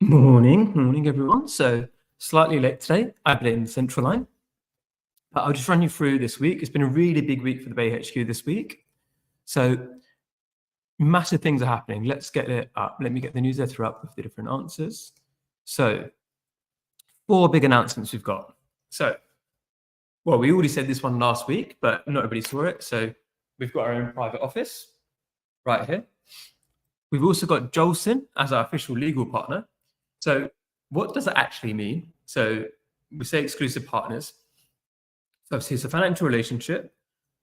Morning, everyone. So slightly late today. I blame the Central Line, but I'll just run you through this week. It's been a really big week for the Bay HQ this week. So massive things are happening. Let's get it up. Let me get the newsletter up with the different answers. So 4 big announcements we've got. So, well, we already said this one last week, but not everybody saw it. So we've got our own private office right here. We've also got Jolson as our official legal partner. So what does that actually mean? So we say exclusive partners. So obviously it's a financial relationship,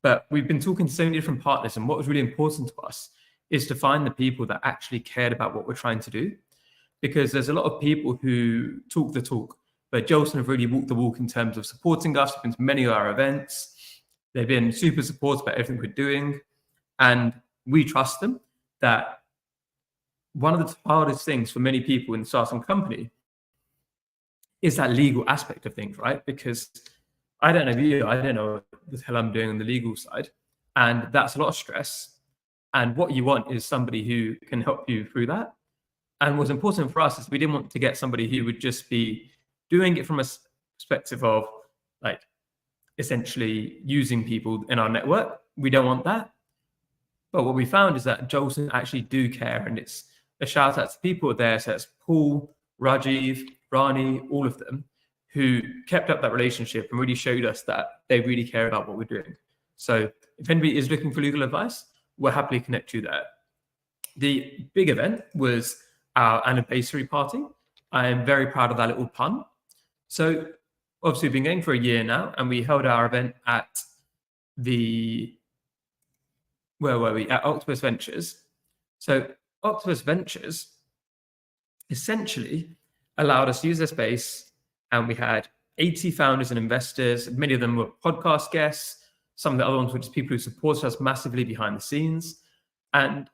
but we've been talking to so many different partners, and what was really important to us is to find the people that actually cared about what we're trying to do. Because there's a lot of people who talk the talk, but Jolson have really walked the walk in terms of supporting us. They've been to many of our events. They've been super supportive about everything we're doing. And we trust them that one of the hardest things for many people in starting a company is that legal aspect of things, right? Because I don't know you, I don't know what the hell I'm doing on the legal side. And that's a lot of stress. And what you want is somebody who can help you through that. And what's important for us is we didn't want to get somebody who would just be doing it from a perspective of like essentially using people in our network. We don't want that. But what we found is that Jolson actually do care, and it's a shout out to people there. So it's Paul, Rajiv, Rani, all of them who kept up that relationship and really showed us that they really care about what we're doing. So if anybody is looking for legal advice, we'll happily connect you there. The big event was our anniversary party. I am very proud of that little pun. So obviously we've been going for a year now, and we held our event at where were we? At Octopus Ventures. So Octopus Ventures essentially allowed us to use their space, and we had 80 founders and investors. Many of them were podcast guests. Some of the other ones were just people who supported us massively behind the scenes. And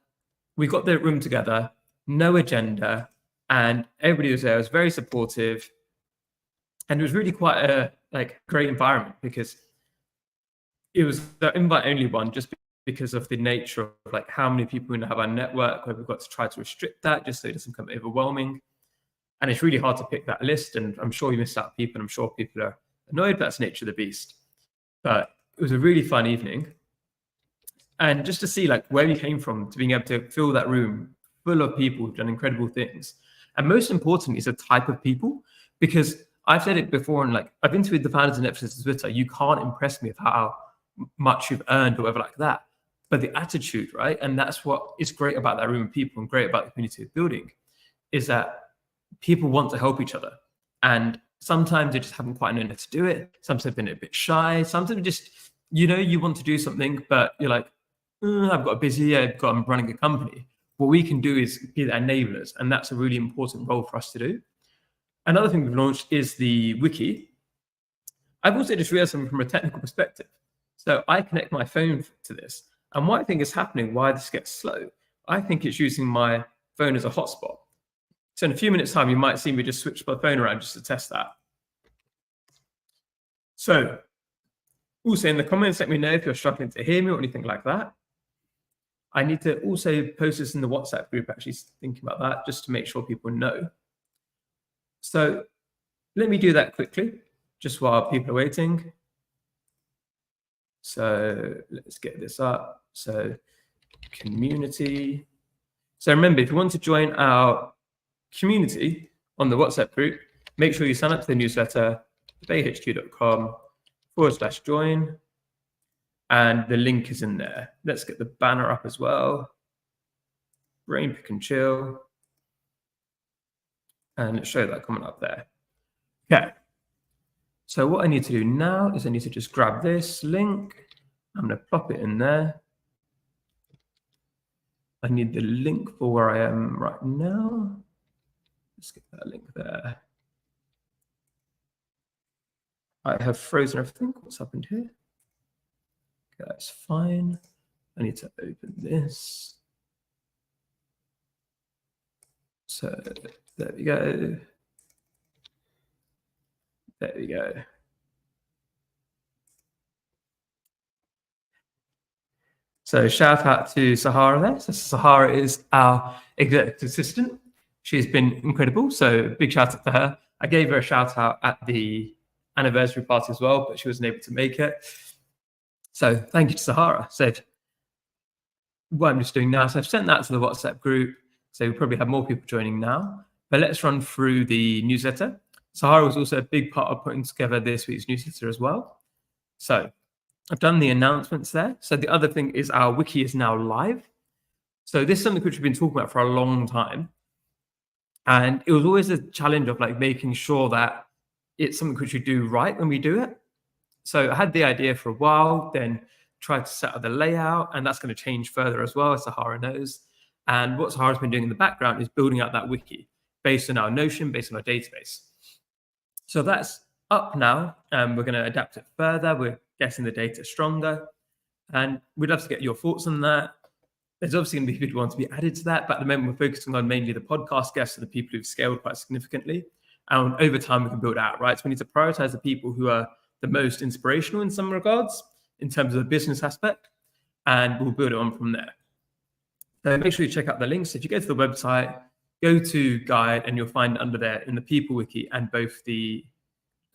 we got the room together, no agenda, and everybody was there. It was very supportive. And it was really quite a great environment, because it was the invite only one, just because of the nature of how many people we have our network, where we've got to try to restrict that just so it doesn't become overwhelming. And it's really hard to pick that list, and I'm sure you missed out people, and I'm sure people are annoyed, but that's the nature of the beast. But it was a really fun evening. And just to see where we came from to being able to fill that room full of people who've done incredible things. And most importantly, it's a type of people, because I've said it before, and I've interviewed the founders and investors on Twitter. You can't impress me with how much you've earned or whatever like that. But the attitude, right? And that's what is great about that room of people and great about the community of building, is that people want to help each other. And sometimes they just haven't quite known how to do it. Sometimes they've been a bit shy. Sometimes just, you want to do something, but you're like, I've got I'm running a company. What we can do is be the enablers. And that's a really important role for us to do. Another thing we've launched is the wiki. I've also just realized something from a technical perspective. So I connect my phone to this. And what I think is happening, why this gets slow, I think it's using my phone as a hotspot. So in a few minutes' time, you might see me just switch my phone around just to test that. So also in the comments, let me know if you're struggling to hear me or anything like that. I need to also post this in the WhatsApp group, actually thinking about that, just to make sure people know. So let me do that quickly, just while people are waiting. So let's get this up. So community. So remember, if you want to join our community on the WhatsApp group, make sure you sign up to the newsletter, bayhq.com/join. And the link is in there. Let's get the banner up as well. Brain Pick and Chill. And let's show that coming up there. Okay. So what I need to do now is I need to just grab this link. I'm going to plop it in there. I need the link for where I am right now. Let's get that link there. I have frozen everything. What's happened here? Okay, that's fine. I need to open this. So there we go. There we go. So shout out to Sahara there. So Sahara is our executive assistant. She's been incredible. So big shout out to her. I gave her a shout out at the anniversary party as well, but she wasn't able to make it. So thank you to Sahara. Said what I'm just doing now. So I've sent that to the WhatsApp group. So we probably have more people joining now. But let's run through the newsletter. Sahara was also a big part of putting together this week's newsletter as well. So I've done the announcements there. So the other thing is our wiki is now live. So this is something which we've been talking about for a long time. And it was always a challenge of like making sure that it's something which we do right when we do it. So I had the idea for a while, then tried to set up the layout, and that's going to change further as well, as Sahara knows. And what Sahara's been doing in the background is building out that wiki based on our Notion, based on our database. So that's up now, and we're going to adapt it further. We're getting the data stronger, and we'd love to get your thoughts on that. There's obviously going to be people who want to be added to that, but at the moment we're focusing on mainly the podcast guests and the people who've scaled quite significantly. And over time we can build out, right? So we need to prioritize the people who are the most inspirational in some regards, in terms of the business aspect, and we'll build it on from there. So make sure you check out the links. If you go to the website, go to guide, and you'll find it under there in the people wiki and both the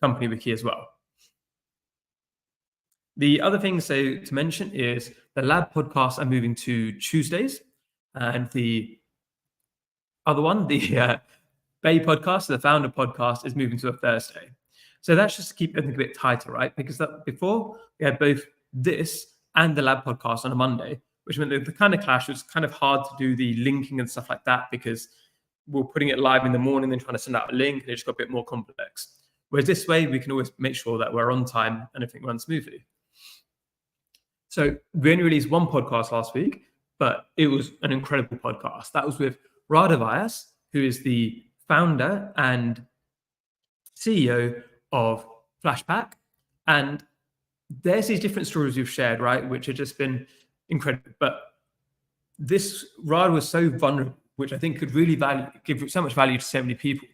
company wiki as well. The other thing to mention is the lab podcasts are moving to Tuesdays, and the other one, the Bay podcast, the founder podcast, is moving to a Thursday. So that's just to keep everything a bit tighter, right? Because before we had both this and the lab podcast on a Monday, which meant that the kind of clash was kind of hard to do the linking and stuff like that because we're putting it live in the morning, then trying to send out a link, and it just got a bit more complex. Whereas this way, we can always make sure that we're on time and everything runs smoothly. So we only released one podcast last week, but it was an incredible podcast. That was with Radha Vyas, who is the founder and CEO of Flashpack. And there's these different stories we've shared, right, which have just been incredible. But this Radha was so vulnerable, which I think could really give so much value to so many people.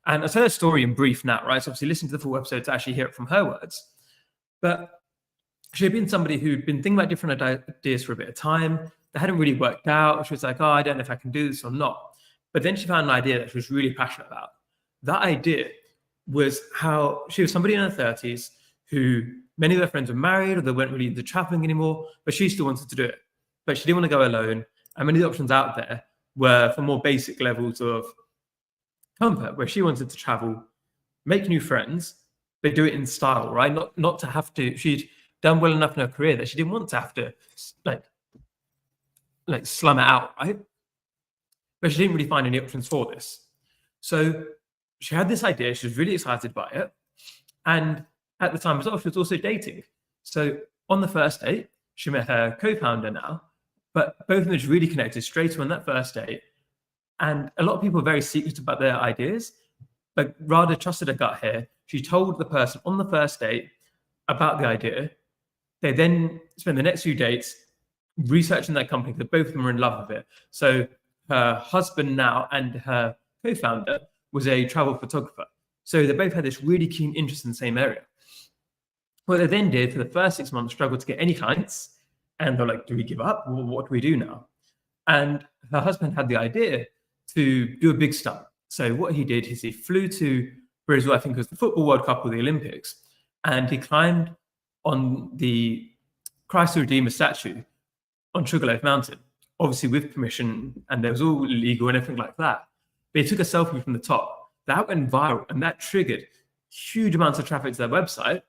And I'll tell her story in brief now, right? So obviously listen to the full episode to actually hear it from her words. But she had been somebody who'd been thinking about different ideas for a bit of time. They hadn't really worked out. She was like, oh, I don't know if I can do this or not. But then she found an idea that she was really passionate about. That idea was how she was somebody in her 30s who many of her friends were married or they weren't really into traveling anymore, but she still wanted to do it. But she didn't want to go alone. And many of the options out there were for more basic levels of comfort, where she wanted to travel, make new friends, but do it in style, right? Not to have to. She'd done well enough in her career that she didn't want to have to like slum it out, right? But she didn't really find any options for this. So she had this idea. She was really excited by it. And at the time as well, she was also dating. So on the first date, she met her co-founder now, but both of them just really connected straight away on that first date. And a lot of people are very secretive about their ideas, but Radha trusted her gut here. She told the person on the first date about the idea. They then spend the next few dates researching that company because both of them are in love with it. So her husband now and her co-founder was a travel photographer. So they both had this really keen interest in the same area. What they then did for the first 6 months, struggled to get any clients. And they're like, do we give up? Well, what do we do now? And her husband had the idea to do a big stunt. So what he did is he flew to Brazil, I think it was the Football World Cup or the Olympics, and he climbed on the Christ the Redeemer statue on Sugarloaf Mountain, obviously with permission, and it was all legal and everything like that. But he took a selfie from the top. That went viral, and that triggered huge amounts of traffic to their website.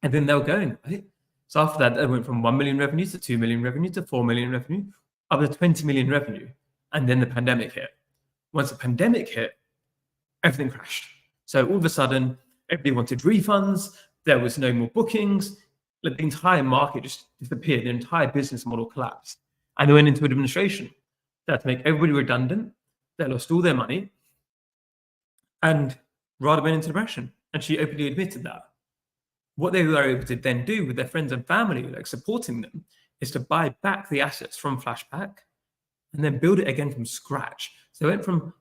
And then they were going, right? So after that, they went from 1 million revenue to 2 million revenue to 4 million revenue, up to 20 million revenue. And then the pandemic hit. Once the pandemic hit, everything crashed. So all of a sudden, everybody wanted refunds. There was no more bookings. Like the entire market just disappeared. The entire business model collapsed. And they went into administration. They had to make everybody redundant. They lost all their money. And Radha went into depression. And she openly admitted that. What they were able to then do with their friends and family, like supporting them, is to buy back the assets from Flashpack and then build it again from scratch. So they went from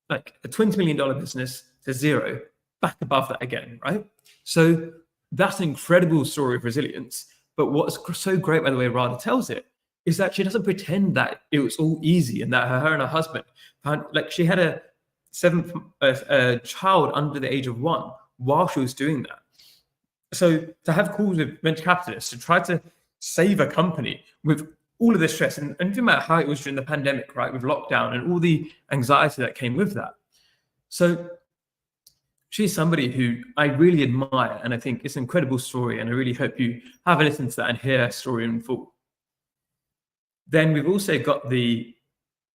like a $20 million business to zero, back above that again, right? So that's an incredible story of resilience. But what's so great by the way Radha tells it is that she doesn't pretend that it was all easy and that her and her husband found, like, she had a child under the age of 1 while she was doing that. So to have calls with venture capitalists to try to save a company with all of this stress, and no matter how it was during the pandemic, right, with lockdown and all the anxiety that came with that. So she's somebody who I really admire, and I think it's an incredible story, and I really hope you have a listen to that and hear her story in full. Then we've also got the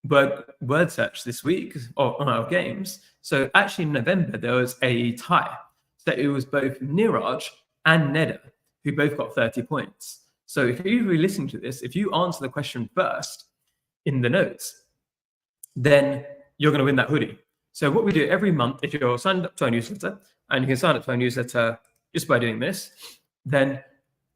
word search this week on our games. So actually in November, there was a tie. So it was both Niraj and Neda who both got 30 points. So if you really listen to this, if you answer the question first in the notes, then you're going to win that hoodie. So what we do every month, if you're signed up to our newsletter, and you can sign up to our newsletter just by doing this, then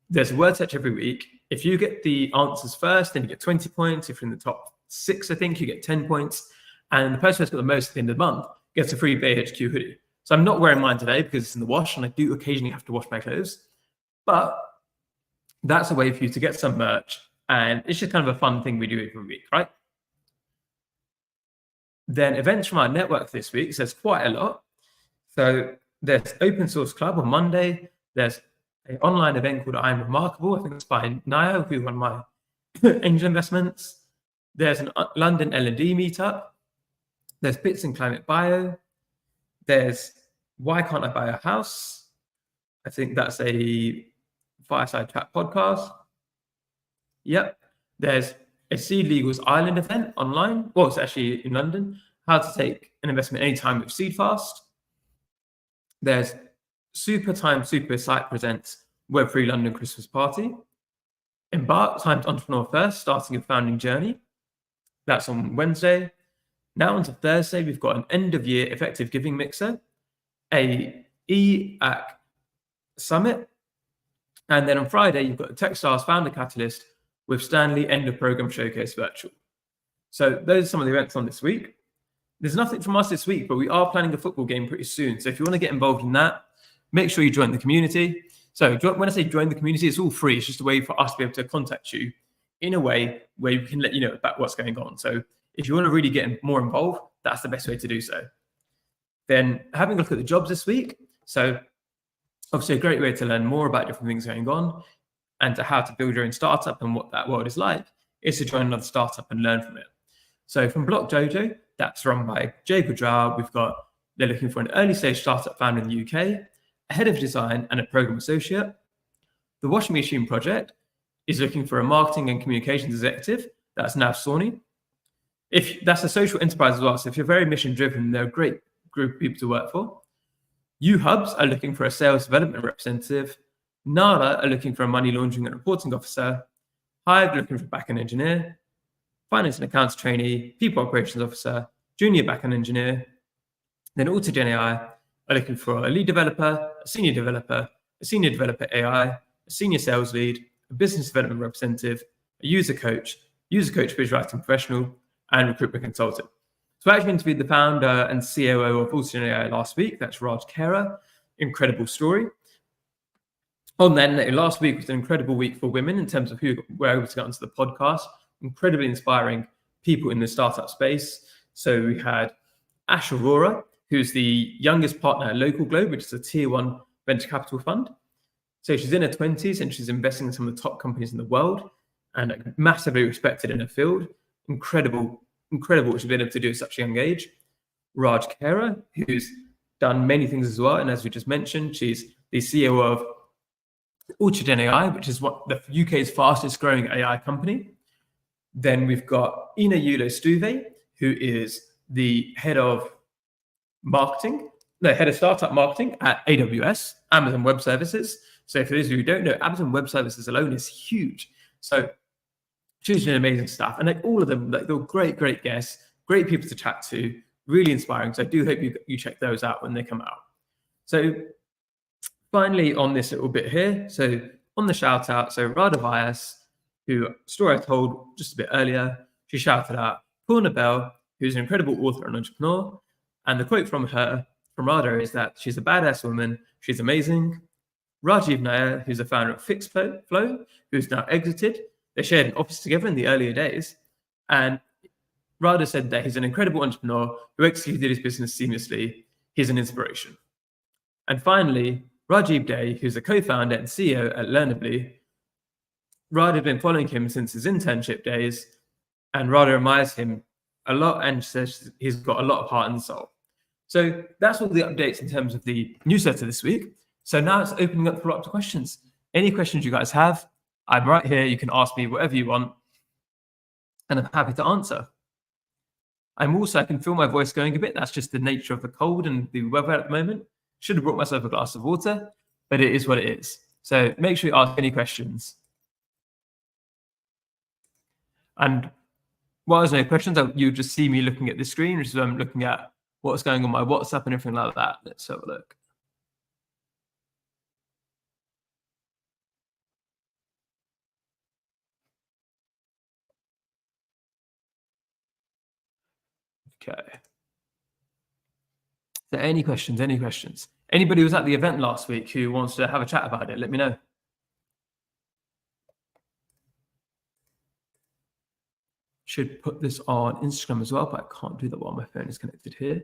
there's a word search every week. If you get the answers first, then you get 20 points. If you're in the top 6, I think, you get 10 points. And the person who's got the most at the end of the month gets a free BHQ hoodie. So I'm not wearing mine today because it's in the wash, and I do occasionally have to wash my clothes. But that's a way for you to get some merch. And it's just kind of a fun thing we do every week, right? Then events from our network this week, so there's quite a lot. So there's Open Source Club on Monday. There's an online event called I'm Remarkable. I think it's by Naya, who won my angel investments. There's a London L&D meetup. There's Bits in Climate Bio. There's Why Can't I Buy a House? I think that's a fireside chat podcast. Yep. There's a Seed Legals Ireland event online. Well, it's actually in London. How to take an investment anytime with Seedfast. There's Super Time Super Site presents Web3 London Christmas Party. Embark Times Entrepreneur First, starting a founding journey. That's on Wednesday. Now on to Thursday, we've got an end of year effective giving mixer, a EAC summit, and then on Friday, you've got the Techstars Founder Catalyst with Stanley End of Program Showcase Virtual. So those are some of the events on this week. There's nothing from us this week, but we are planning a football game pretty soon. So if you want to get involved in that, make sure you join the community. So when I say join the community, it's all free. It's just a way for us to be able to contact you in a way where we can let you know about what's going on. So if you want to really get more involved, that's the best way to do so. Then having a look at the jobs this week. So obviously a great way to learn more about different things going on and to how to build your own startup and what that world is like is to join another startup and learn from it. So from Block Dojo, that's run by Jay Gujral. They're looking for an early stage startup founder in the UK, a head of design and a program associate. The Washing Machine Project is looking for a marketing and communications executive. That's Nav Sawhney. If that's a social enterprise as well, so if you're very mission driven, they're a great group of people to work for. UHubs are looking for a sales development representative. NADA are looking for a money laundering and reporting officer. Hive are looking for a backend engineer. Finance and accounts trainee, people operations officer, junior backend engineer. Then AutoGen AI are looking for a lead developer, a senior developer AI, a senior sales lead, a business development representative, a user coach visual writing professional, and recruitment consultant. So I actually interviewed the founder and COO of AutoGen AI last week. That's Raj Khera. Incredible story. Then last week was an incredible week for women in terms of who were able to get onto the podcast. Incredibly inspiring people in the startup space. So we had Ash Aurora, who's the youngest partner at Local Globe, which is a tier 1 venture capital fund. So she's in her 20s and she's investing in some of the top companies in the world and massively respected in her field. Incredible what she's been able to do at such a young age. Raj Khera, who's done many things as well. And as we just mentioned, she's the CEO of AutoGen AI, which is what the UK's fastest growing AI company. Then we've got Ina Yulo Stuve, who is the head of startup marketing at AWS, Amazon Web Services. So for those of you who don't know, Amazon Web Services alone is huge. So she's doing amazing stuff. And all of them, they're great guests, great people to chat to, really inspiring. So I do hope you check those out when they come out. So finally on this little bit here, so on the shout out, so Radha Vyas, who story I told just a bit earlier, she shouted out Purna Bell, who's an incredible author and entrepreneur. And the quote from Radha is that she's a badass woman, she's amazing. Rajiv Nair, who's the founder of Fixflow, who's now exited. They shared an office together in the earlier days. And Radha said that he's an incredible entrepreneur who executed his business seamlessly. He's an inspiration. And finally, Rajiv Dey, who's a co-founder and CEO at Learnably. Radha had been following him since his internship days, and Radha admires him a lot and says he's got a lot of heart and soul. So that's all the updates in terms of the newsletter this week. So now it's opening up for lots of questions. Any questions you guys have, I'm right here. You can ask me whatever you want, and I'm happy to answer. I can feel my voice going a bit. That's just the nature of the cold and the weather at the moment. Should have brought myself a glass of water, but it is what it is. So make sure you ask any questions. And while there's no questions, you just see me looking at the screen, which is I'm looking at what's going on my WhatsApp and everything like that. Let's have a look. Okay. So any questions? Any questions? Anybody who was at the event last week who wants to have a chat about it, let me know. Should put this on Instagram as well, but I can't do that while my phone is connected here.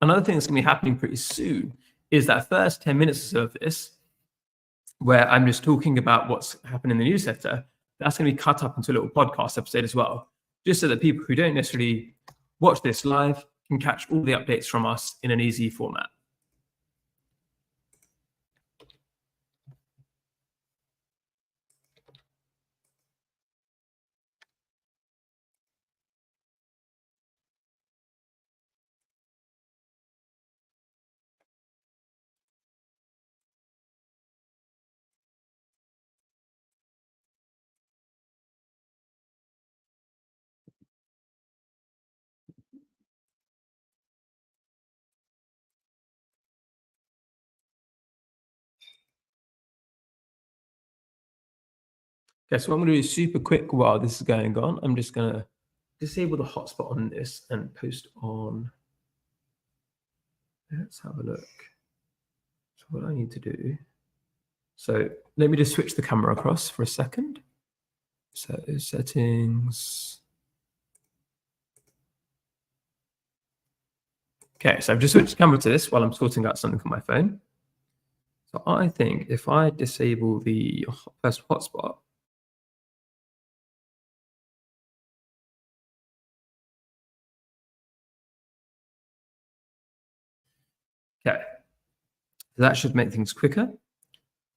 Another thing that's going to be happening pretty soon is that first 10 minutes or so of this, where I'm just talking about what's happened in the newsletter, that's going to be cut up into a little podcast episode as well, just so that people who don't necessarily watch this live can catch all the updates from us in an easy format. Okay, so I'm going to do super quick while this is going on. I'm just going to disable the hotspot on this and post on. Let's have a look. So what I need to do. So let me just switch the camera across for a second. So settings. Okay, so I've just switched the camera to this while I'm sorting out something on my phone. So I think if I disable the first hotspot, okay, so that should make things quicker.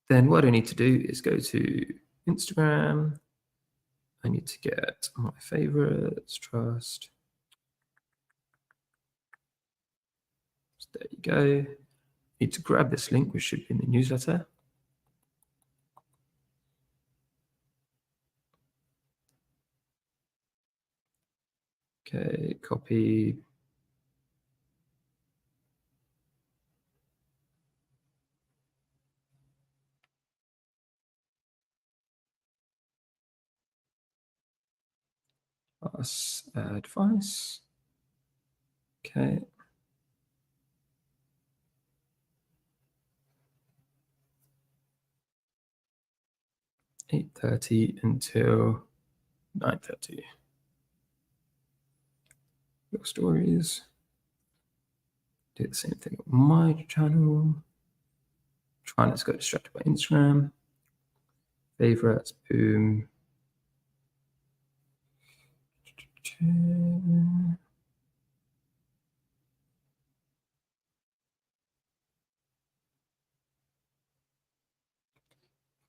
Then what I need to do is go to Instagram. I need to get my favorites, trust. So there you go. Need to grab this link, which should be in the newsletter. Okay, copy. Plus advice. Okay. (8:30 until 9:30). Your stories. Do the same thing on my channel. Try not to get distracted by Instagram. Favorites, boom.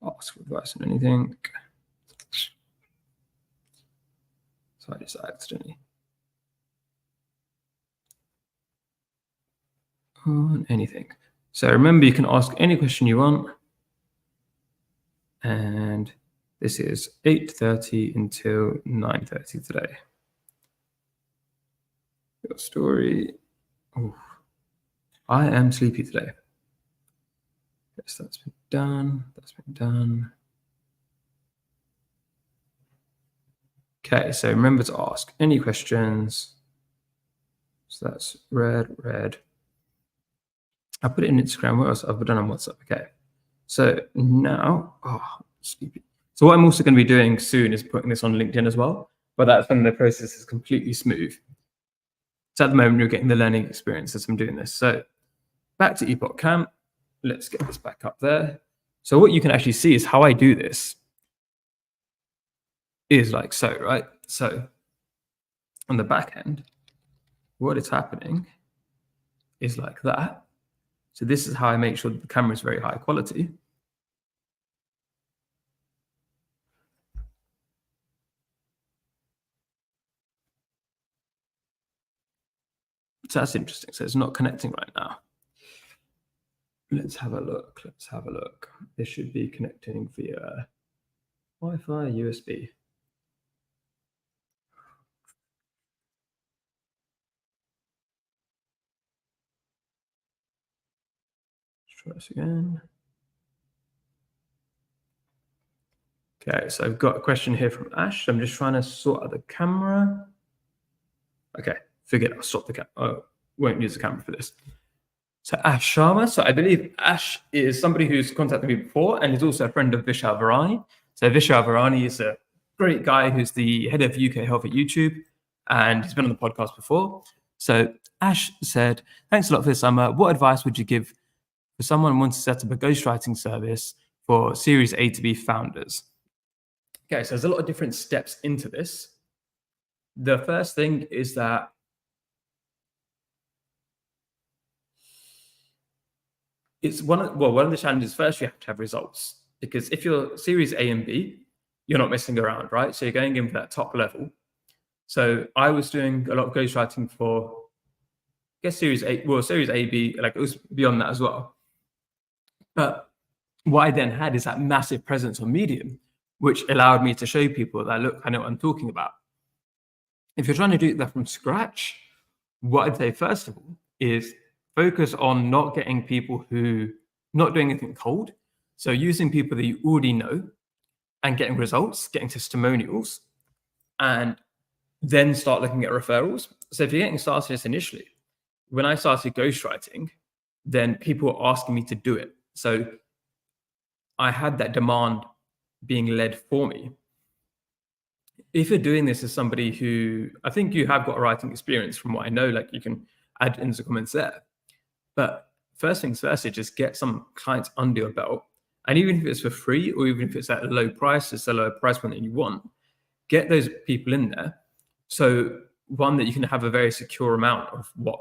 Ask for advice on anything. So I just accidentally. On anything. So remember, you can ask any question you want. And this is 8:30 until 9:30 today. Your story. Oh, I am sleepy today. Yes, that's been done. That's been done. Okay, so remember to ask any questions. So that's red, red. I put it in Instagram. What else? I've done on WhatsApp. Okay. So now, sleepy. So what I'm also going to be doing soon is putting this on LinkedIn as well. But that's when the process is completely smooth. So at the moment, you're getting the learning experience as I'm doing this. So back to Epoch Camp. Let's get this back up there. So what you can actually see is how I do this is like so, right? So on the back end, what is happening is like that. So this is how I make sure that the camera is very high quality. So that's interesting. So it's not connecting right now. Let's have a look. Let's have a look. This should be connecting via Wi-Fi, USB. Let's try this again. Okay, so I've got a question here from Ash. I'm just trying to sort out the camera. Okay, forget it. I'll stop the camera. Oh, won't use the camera for this. So Ash Sharma. So I believe Ash is somebody who's contacted me before and is also a friend of Vishal Virani. So Vishal Virani is a great guy who's the head of UK Health at YouTube, and he's been on the podcast before. So Ash said, thanks a lot for this, Summer. What advice would you give for someone who wants to set up a ghostwriting service for Series A to B founders? Okay, so there's a lot of different steps into this. The first thing is that it's one of the challenges. First, you have to have results, because if you're Series A and B, you're not messing around, right? So you're going in for that top level. So I was doing a lot of ghostwriting for, I guess, Series A, Series A, B, like it was beyond that as well. But what I then had is that massive presence on Medium, which allowed me to show people that, look, I know what I'm talking about. If you're trying to do that from scratch, what I'd say, first of all, is focus on not getting people who, not doing anything cold. So using people that you already know and getting results, getting testimonials, and then start looking at referrals. So if you're getting started just initially, when I started ghostwriting, then people were asking me to do it. So I had that demand being led for me. If you're doing this as somebody who, I think you have got a writing experience from what I know, like you can add in the comments there. But first things first, is just get some clients under your belt. And even if it's for free, or even if it's at a low price, it's a low price point that you want, get those people in there. So one, that you can have a very secure amount of what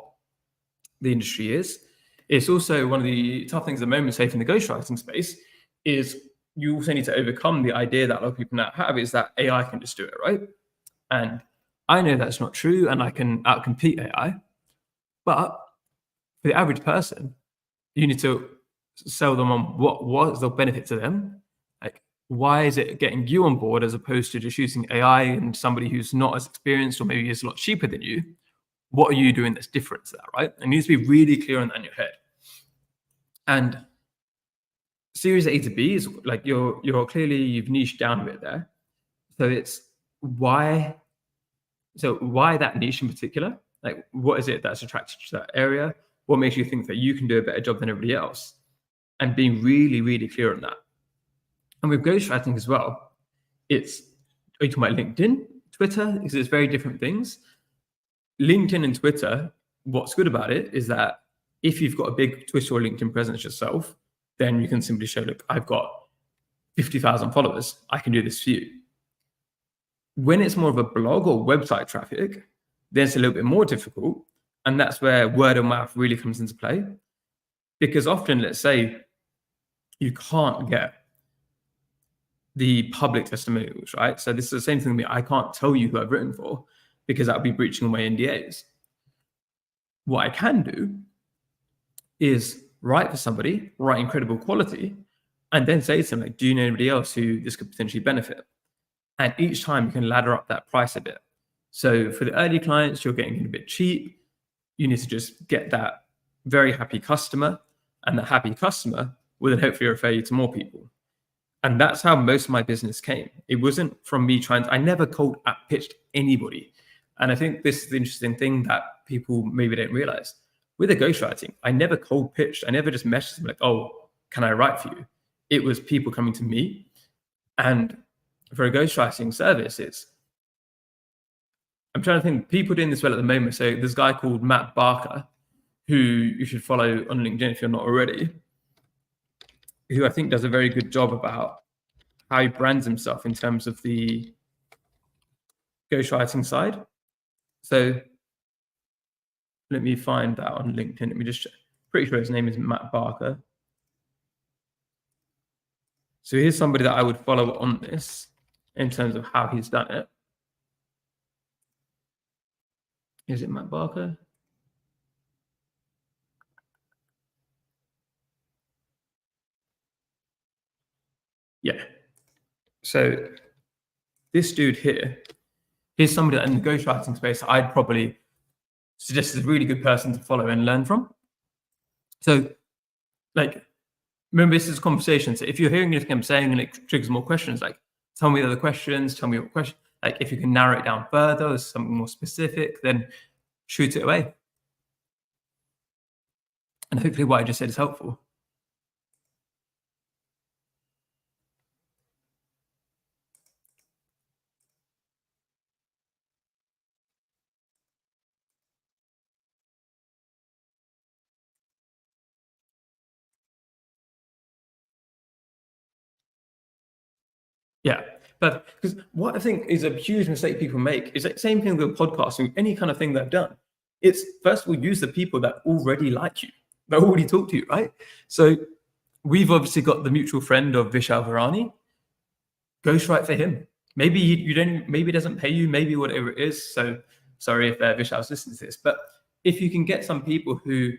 the industry is. It's also one of the tough things at the moment, safe in the ghostwriting space, is you also need to overcome the idea that a lot of people now have, is that AI can just do it, right? And I know that's not true, and I can outcompete AI. But for the average person, you need to sell them on what is the benefit to them. Like, why is it getting you on board as opposed to just using AI and somebody who's not as experienced or maybe is a lot cheaper than you? What are you doing that's different to that, right? And you need to be really clear on that in your head. And Series A to B is like you're clearly, you've niched down a bit there. So it's why that niche in particular? Like, what is it that's attracted you to that area? What makes you think that you can do a better job than everybody else? And being really, really clear on that. And with ghostwriting as well, are you talking about LinkedIn, Twitter? Because it's very different things. LinkedIn and Twitter, what's good about it is that if you've got a big Twitter or LinkedIn presence yourself, then you can simply show, look, I've got 50,000 followers. I can do this for you. When it's more of a blog or website traffic, then it's a little bit more difficult. And that's where word of mouth really comes into play. Because often, let's say, you can't get the public testimonials, right? So this is the same thing with me. I can't tell you who I've written for, because that would be breaching all my NDAs. What I can do is write for somebody, write incredible quality, and then say to them, like, do you know anybody else who this could potentially benefit? And each time you can ladder up that price a bit. So for the early clients, you're getting it a bit cheap. You need to just get that very happy customer, and the happy customer will then hopefully refer you to more people. And that's how most of my business came. It wasn't from me I never cold pitched anybody. And I think this is the interesting thing that people maybe don't realize. With the ghostwriting, I never cold pitched. I never just messaged them like, oh, can I write for you? It was people coming to me. And for a ghostwriting service, I'm trying to think, people doing this well at the moment. So there's a guy called Matt Barker, who you should follow on LinkedIn if you're not already, who I think does a very good job about how he brands himself in terms of the ghostwriting side. So let me find that on LinkedIn. Let me just check. Pretty sure his name is Matt Barker. So here's somebody that I would follow on this in terms of how he's done it. Is it Matt Barker? Yeah. So this dude here, here's somebody that in the ghostwriting space I'd probably suggest is a really good person to follow and learn from. So, like, remember, this is a conversation. So if you're hearing anything I'm saying and it triggers more questions, like, tell me the other questions, tell me what question. Like, if you can narrow it down further or something more specific, then shoot it away. And hopefully what I just said is helpful. Yeah, but because what I think is a huge mistake people make is that same thing with podcasting, any kind of thing they've done. It's first of all, use the people that already like you, that already talk to you, right? So we've obviously got the mutual friend of Vishal Virani. Ghostwrite for him. Maybe you don't, maybe it doesn't pay you, maybe whatever it is. So sorry if Vishal's listening to this, but if you can get some people who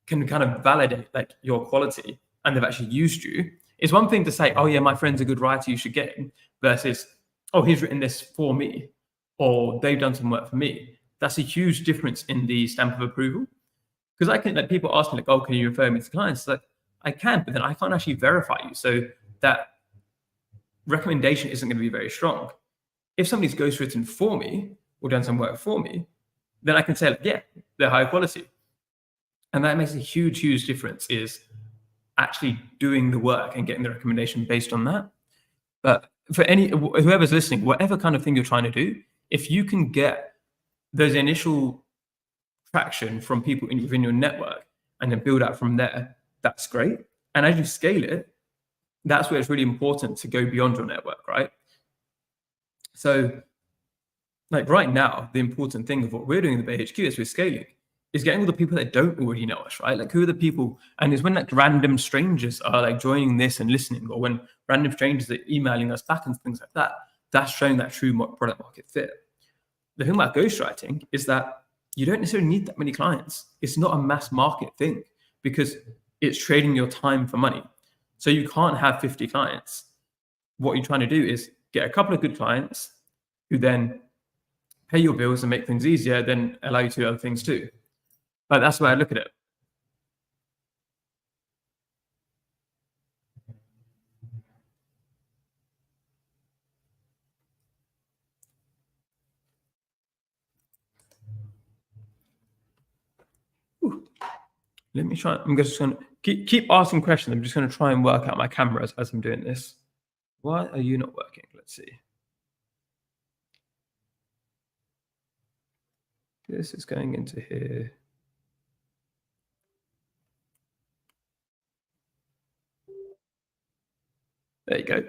can kind of validate like your quality and they've actually used you, it's one thing to say, oh yeah, my friend's a good writer, you should get him, versus, oh, he's written this for me, or they've done some work for me. That's a huge difference in the stamp of approval. Because I think that people ask me like, oh, can you refer me to clients? It's like, I can, but then I can't actually verify you. So that recommendation isn't going to be very strong. If somebody's ghostwritten for me or done some work for me, then I can say, like, yeah, they're high quality. And that makes a huge, huge difference, is actually doing the work and getting the recommendation based on that. But for whoever's listening, whatever kind of thing you're trying to do, if you can get those initial traction from people within your network and then build out from there, that's great. And as you scale it, that's where it's really important to go beyond your network, right? So like right now, the important thing of what we're doing in the Bay HQ as we're scaling is getting all the people that don't already know us, right? Like, who are the people? And it's when like random strangers are like joining this and listening, or when random strangers are emailing us back and things like that, that's showing that true product market fit. The thing about ghostwriting is that you don't necessarily need that many clients. It's not a mass market thing because it's trading your time for money. So you can't have 50 clients. What you're trying to do is get a couple of good clients who then pay your bills and make things easier, then allow you to do other things too. But that's the way I look at it. Ooh. Let me try. I'm just going to keep asking questions. I'm just going to try and work out my camera as I'm doing this. Why are you not working? Let's see. This is going into here. There you go.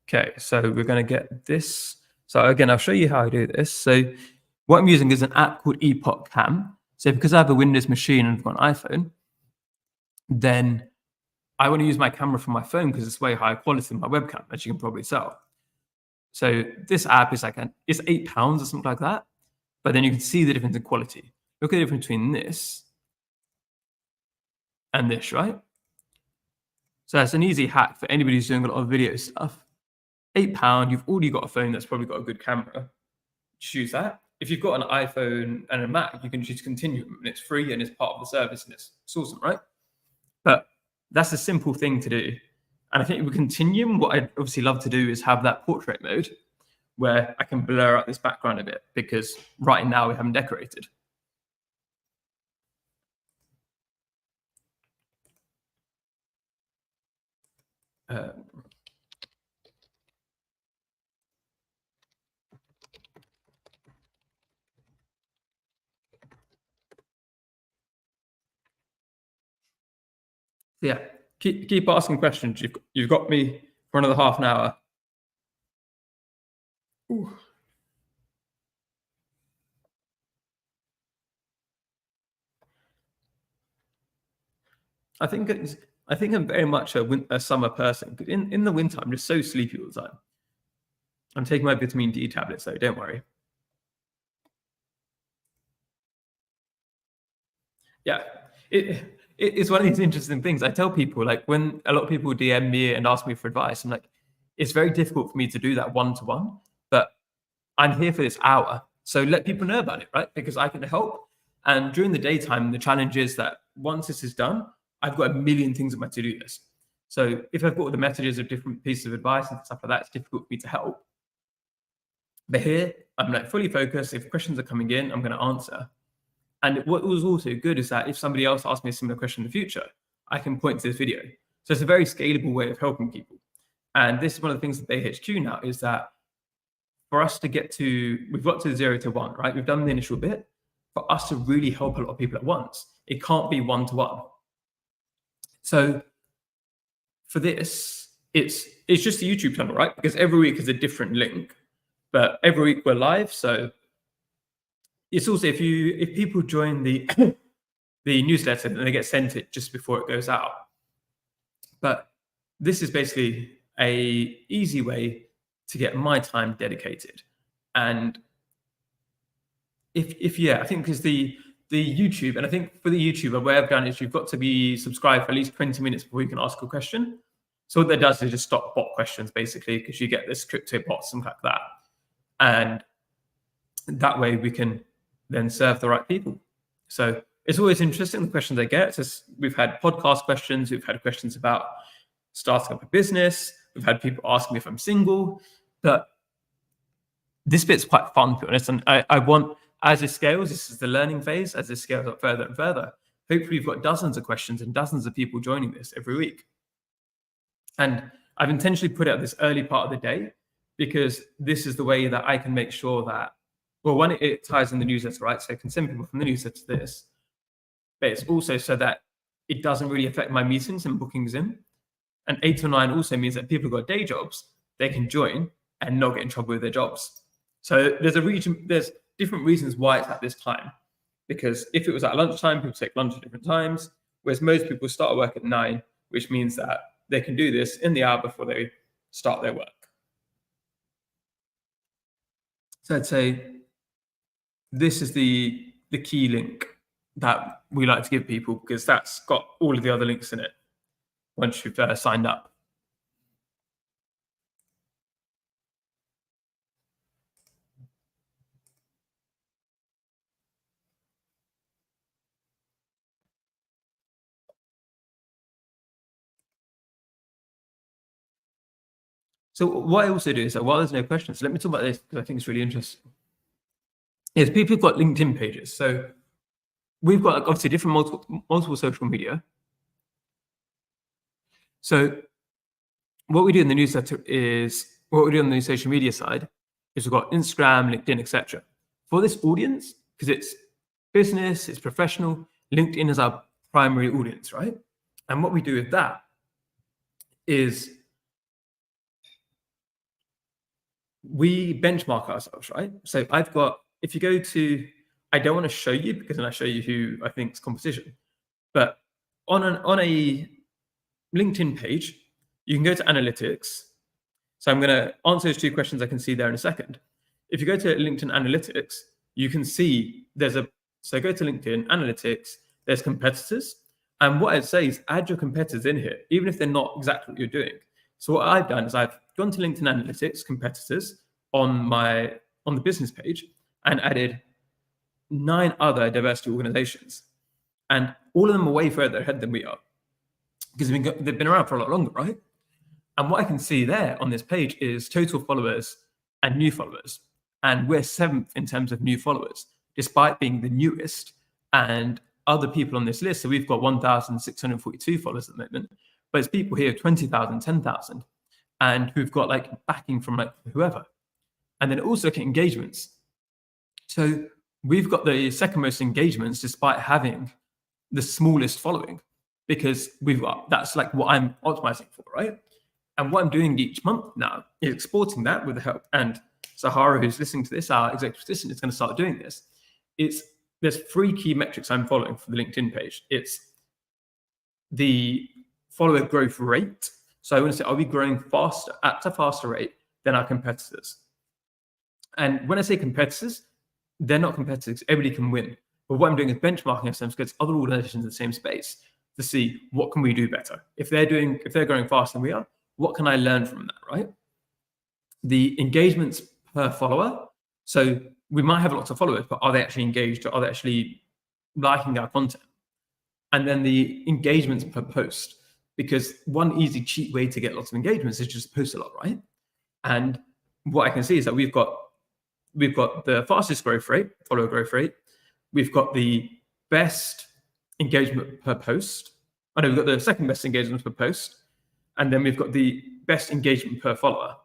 Okay, so we're going to get this. So again, I'll show you how I do this. So what I'm using is an app called Epoch Cam. So because I have a Windows machine and I've got an iPhone, then I want to use my camera from my phone because it's way higher quality than my webcam, as you can probably tell. So this app is like it's £8 or something like that. But then you can see the difference in quality. Look at the difference between this and this, right? So that's an easy hack for anybody who's doing a lot of video stuff. £8, you've already got a phone that's probably got a good camera. Choose that. If you've got an iPhone and a Mac, you can choose Continuum, and it's free and it's part of the service, and it's awesome, right? But that's a simple thing to do. And I think with Continuum, what I'd obviously love to do is have that portrait mode where I can blur out this background a bit, because right now we haven't decorated. Yeah, keep asking questions. You've got me for another half an hour. Ooh. I think I'm very much a summer person. In the winter, I'm just so sleepy all the time. I'm taking my vitamin D tablets, though. Don't worry. Yeah, it's one of these interesting things. I tell people, like, when a lot of people DM me and ask me for advice, I'm like, it's very difficult for me to do that one-to-one, but I'm here for this hour, so let people know about it, right? Because I can help. And during the daytime, the challenge is that once this is done, I've got a million things on my to-do list. So if I've got all the messages of different pieces of advice and stuff like that, it's difficult for me to help. But here, I'm like fully focused. If questions are coming in, I'm going to answer. And what was also good is that if somebody else asks me a similar question in the future, I can point to this video. So it's a very scalable way of helping people. And this is one of the things with AHQ now is that for us to get to, we've got to 0 to 1, right? We've done the initial bit. For us to really help a lot of people at once, it can't be one-to-one. So for this, it's just a YouTube channel, right? Because every week is a different link, but every week we're live. So it's also if people join the the newsletter, then they get sent it just before it goes out. But this is basically a easy way to get my time dedicated. And if I think because the YouTube, and I think for the YouTube, what I've done is you've got to be subscribed for at least 20 minutes before you can ask a question. So what that does is just stop bot questions, basically, because you get this crypto bots and like that. And that way we can then serve the right people. So it's always interesting, the questions I get. We've had podcast questions, we've had questions about starting up a business, we've had people ask me if I'm single, but this bit's quite fun, to be honest. And I want, as it scales, this is the learning phase, as it scales up further and further, hopefully you've got dozens of questions and dozens of people joining this every week. And I've intentionally put out this early part of the day because this is the way that I can make sure that, well, one, it ties in the newsletter, right? So I can send people from the newsletter to this, but it's also so that it doesn't really affect my meetings and bookings in. And 8 to 9 also means that people who've got day jobs, they can join and not get in trouble with their jobs. So there's different reasons why it's at this time. Because if it was at lunchtime, people take lunch at different times, whereas most people start work at 9, which means that they can do this in the hour before they start their work. So I'd say this is the key link that we like to give people because that's got all of the other links in it once you've signed up. So what I also do is that while there's no questions, let me talk about this because I think it's really interesting. Is people have got LinkedIn pages. So we've got obviously different multiple social media. So what we do in the newsletter is, what we do on the social media side is we've got Instagram, LinkedIn, etc. For this audience, because it's business, it's professional, LinkedIn is our primary audience, right? And what we do with that is we benchmark ourselves, right? So I've got, if you go to, I don't want to show you because then I show you who I think is competition, but on a LinkedIn page, you can go to analytics. So I'm going to answer those 2 questions I can see there in a second. If you go to LinkedIn analytics, you can see so go to LinkedIn analytics, there's competitors. And what I'd say is add your competitors in here, even if they're not exactly what you're doing. So what I've done is I've gone to LinkedIn Analytics competitors on the business page and added 9 other diversity organizations. And all of them are way further ahead than we are because they've been around for a lot longer, right? And what I can see there on this page is total followers and new followers. And we're 7th in terms of new followers, despite being the newest and other people on this list. So we've got 1,642 followers at the moment, but it's people here 20,000, 10,000, and who've got like backing from like whoever. And then also look at engagements. So we've got the second most engagements despite having the smallest following, because we've got, that's like what I'm optimizing for, right? And what I'm doing each month now is exporting that with the help. And Sahara, who's listening to this, our executive assistant, is going to start doing this. There's 3 key metrics I'm following for the LinkedIn page. It's the follower growth rate. So I want to say, are we growing faster at a faster rate than our competitors? And when I say competitors, they're not competitors. Everybody can win. But what I'm doing is benchmarking ourselves against other organizations in the same space to see what can we do better. If they're growing faster than we are, what can I learn from that, right? The engagements per follower. So we might have lots of followers, but are they actually engaged, or are they actually liking our content? And then the engagements per post, because one easy, cheap way to get lots of engagements is just post a lot, right? And what I can see is that we've got the fastest growth rate, follower growth rate. We've got the best engagement per post. We've got the second best engagement per post. And then we've got the best engagement per follower.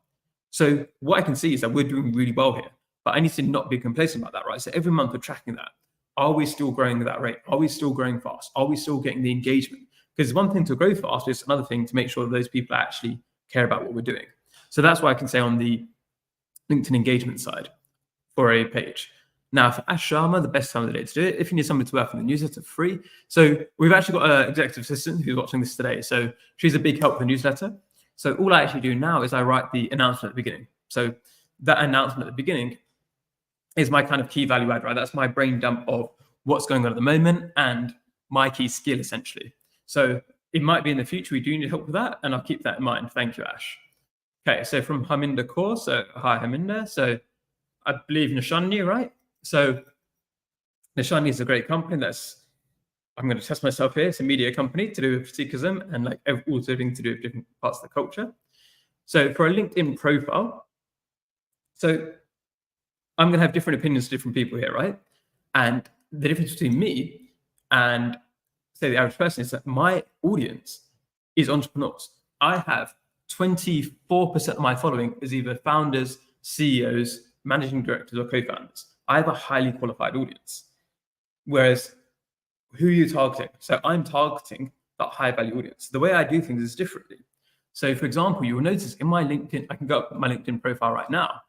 So what I can see is that we're doing really well here, but I need to not be complacent about that, right? So every month we're tracking that. Are we still growing at that rate? Are we still growing fast? Are we still getting the engagement? Because one thing to grow fast is another thing to make sure that those people actually care about what we're doing. So that's what I can say on the LinkedIn engagement side for a page. Now, for Ash Sharma, the best time of the day to do it, if you need somebody to work on the newsletter, free. So we've actually got an executive assistant who's watching this today. So she's a big help with the newsletter. So all I actually do now is I write the announcement at the beginning. So that announcement at the beginning is my kind of key value add, right? That's my brain dump of what's going on at the moment and my key skill, essentially. So it might be in the future we do need help with that, and I'll keep that in mind. Thank you, Ash. Okay, so from Harminder Kaur. So hi, Harminder. So I believe Nishani, right? So Nishani is a great company. I'm going to test myself here. It's a media company to do with Sikhism and like also things to do with different parts of the culture. So for a LinkedIn profile, so I'm going to have different opinions to different people here, right? And the difference between me and say the average person is that my audience is entrepreneurs. I have 24% of my following is either founders, CEOs, managing directors, or co-founders. I have a highly qualified audience. Whereas who are you targeting? So I'm targeting that high value audience. The way I do things is differently. So for example, you will notice in my LinkedIn, I can go up my LinkedIn profile right now.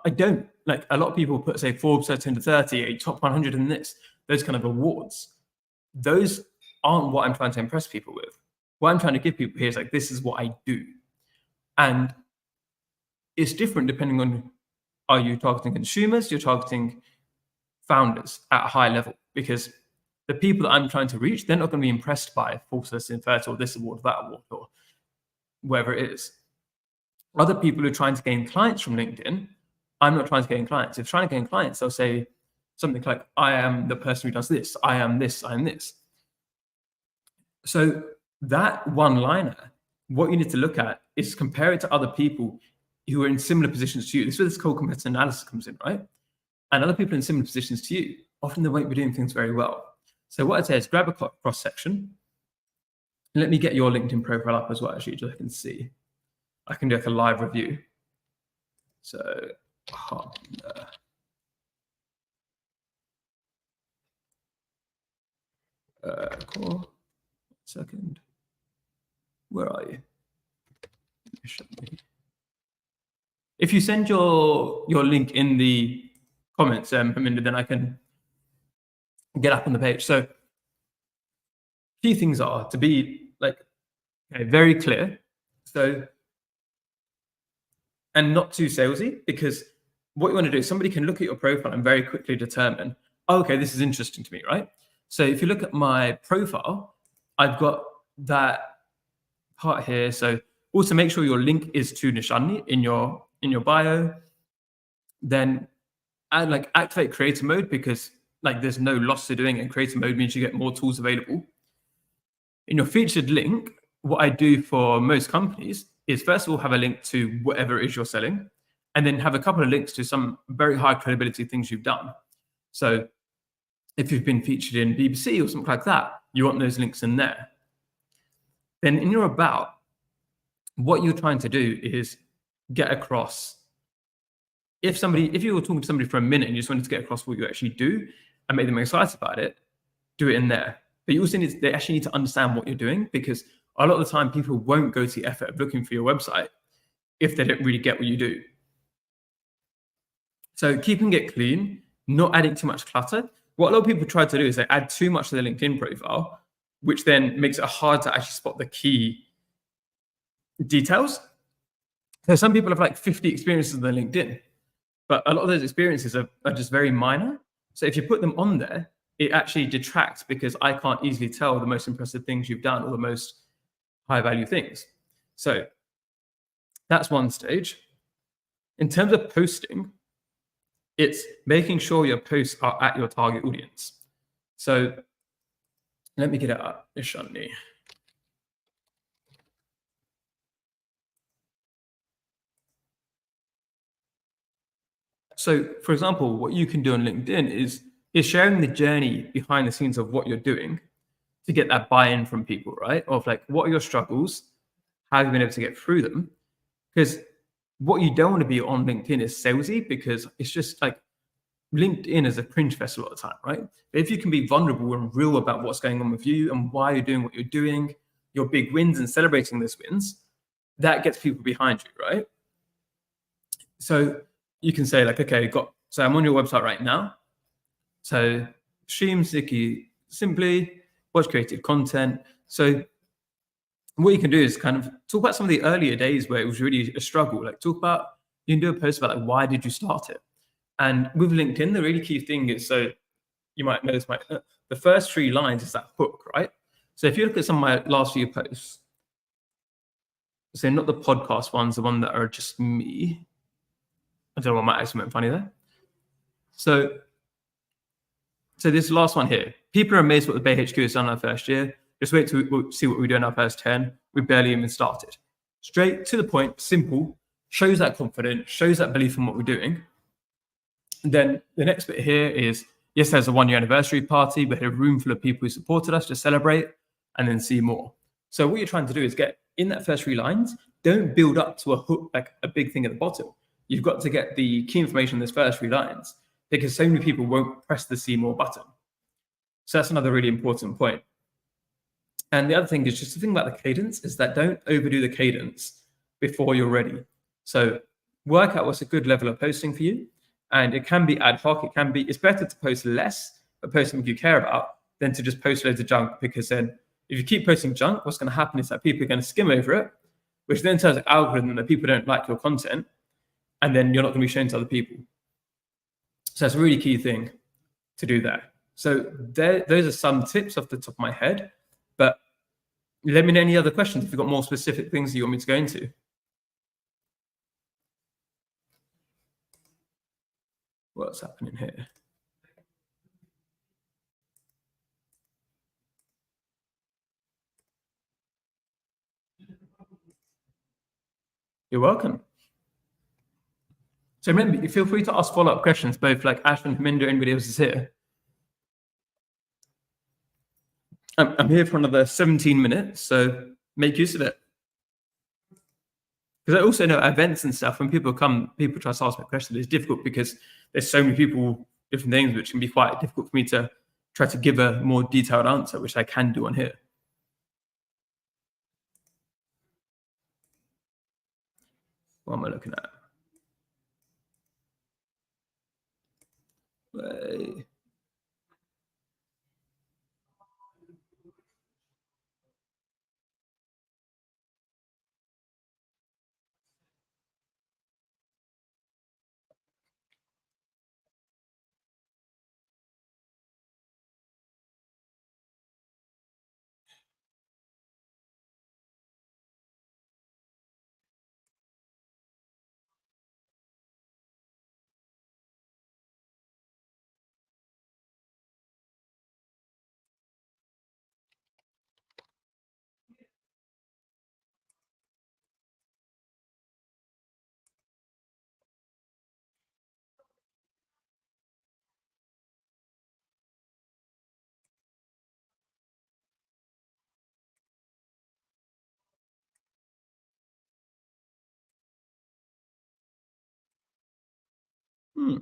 I don't, like a lot of people put, say, Forbes 10 to 30, a top 100 in this, those kind of awards. Those aren't what I'm trying to impress people with. What I'm trying to give people here is like, this is what I do. And it's different depending on, are you targeting consumers? You're targeting founders at a high level, because the people that I'm trying to reach, they're not going to be impressed by Forbes 30 or this award, that award, or wherever it is. Other people who are trying to gain clients from LinkedIn, I'm not trying to gain clients. If trying to gain clients, they'll say something like, I am the person who does this, I am this, I am this. So that one-liner, what you need to look at is compare it to other people who are in similar positions to you. This is where this whole competitive analysis comes in, right? And other people in similar positions to you, often they won't be doing things very well. So what I'd say is grab a cross-section. Let me get your LinkedIn profile up as well, actually, so I can see. I can do like a live review. So, cool. Second. Where are you? If you send your link in the comments, Harminder, then I can get up on the page. So key things are to be like very clear. So, and not too salesy, because what you want to do is somebody can look at your profile and very quickly determine, oh, okay, this is interesting to me, right? So if you look at my profile, I've got that part here. So also make sure your link is to Nishani in your bio. Then add like activate creator mode, because like there's no loss to doing it. And creator mode means you get more tools available. In your featured link, what I do for most companies is first of all have a link to whatever it is you're selling, and then have a couple of links to some very high credibility things you've done. So if you've been featured in BBC or something like that, you want those links in there. then in your about, what you're trying to do is get across. If you were talking to somebody for a minute and you just wanted to get across what you actually do and make them excited about it, do it in there. But you also they actually need to understand what you're doing, because a lot of the time people won't go to the effort of looking for your website if they don't really get what you do. So keeping it clean, not adding too much clutter. What a lot of people try to do is they add too much to their LinkedIn profile, which then makes it hard to actually spot the key details. So some people have like 50 experiences on their LinkedIn, but a lot of those experiences are just very minor. So if you put them on there, it actually detracts, because I can't easily tell the most impressive things you've done or the most high value things. So that's one stage. In terms of posting, it's making sure your posts are at your target audience. So let me get it up, Ishani. So, for example, what you can do on LinkedIn is sharing the journey behind the scenes of what you're doing to get that buy-in from people, right? Of like, what are your struggles? How have you been able to get through them? Because what you don't want to be on LinkedIn is salesy, because it's just like LinkedIn is a cringe fest a lot of the time, right? But if you can be vulnerable and real about what's going on with you and why you're doing what you're doing, your big wins and celebrating those wins, that gets people behind you, right? So you can say like, okay, so I'm on your website right now. So stream simply watch creative content. So what you can do is kind of talk about some of the earlier days where it was really a struggle. Like you can do a post about like, why did you start it? And with LinkedIn, the really key thing is, so you might notice the first 3 lines is that hook, right? So if you look at some of my last few posts, so not the podcast ones, the one that are just me. I don't know what my accent went funny there. So this last one here, people are amazed what the Bay HQ has done in our first year. Just wait to see what we do in our first 10. We barely even started. Straight to the point, simple, shows that confidence, shows that belief in what we're doing. And then the next bit here is, yes, there's a 1-year anniversary party. We had a room full of people who supported us to celebrate, and then see more. So what you're trying to do is get in that first 3 lines, don't build up to a hook, like a big thing at the bottom. You've got to get the key information in those first 3 lines, because so many people won't press the see more button. So that's another really important point. And the other thing is just the thing about the cadence is that don't overdo the cadence before you're ready. So work out what's a good level of posting for you. And it can be ad hoc. It's better to post less, but post something you care about, than to just post loads of junk, because then if you keep posting junk, what's going to happen is that people are going to skim over it, which then tells the algorithm that people don't like your content, and then you're not going to be shown to other people. So that's a really key thing to do that. So those are some tips off the top of my head, but let me know any other questions if you've got more specific things that you want me to go into. What's happening here? You're welcome. So remember, feel free to ask follow-up questions, both like Ashwin, Haminder, anybody else is here. I'm here for another 17 minutes, so make use of it. Because I also know events and stuff, when people come, people try to ask me questions, it's difficult because there's so many people, different things, which can be quite difficult for me to try to give a more detailed answer, which I can do on here. What am I looking at? Wait. Hmm.